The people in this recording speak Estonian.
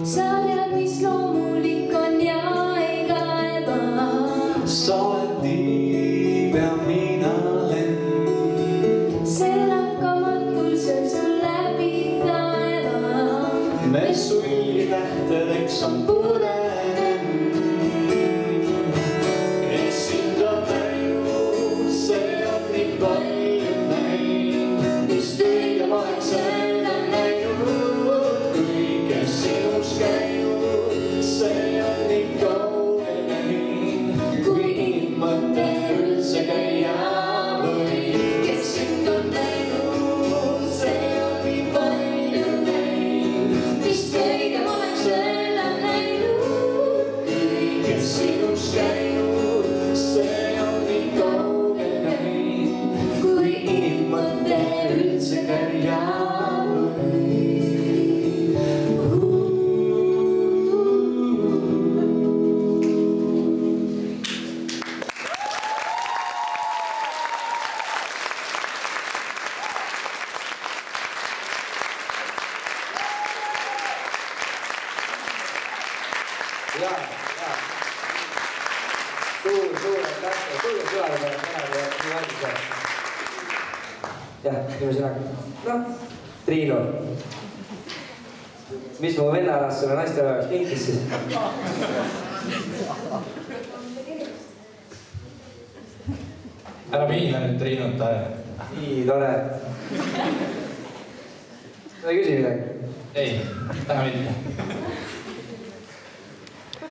sa tead, mis loomulik on ja ei kaeba. sa oled tiib ja mina lend. see lakkamatul sööb sul läbi taeva. me sulgi tähtedeks on pudenud. kes sind on näinud, see on nii palju näinud. just õigem aeg seda näinud, kui kes sinus käinud, see on nii kaugel näinud. kui inimmõte üldse käia võib, kes sind on näinud, see on nii palju näinud. vist õigem aeg seda näinud, kui kes sinus käinud, see on nii kaugel näinud. kui inimmõte üldse käia jah, ühesõnaga, noh, Triinu, mis mu vennaras sulle naistepäevaks kinkis siis? ära piina nüüd Triinut, nii tore. sa ei küsi midagi? ei, täna mitte.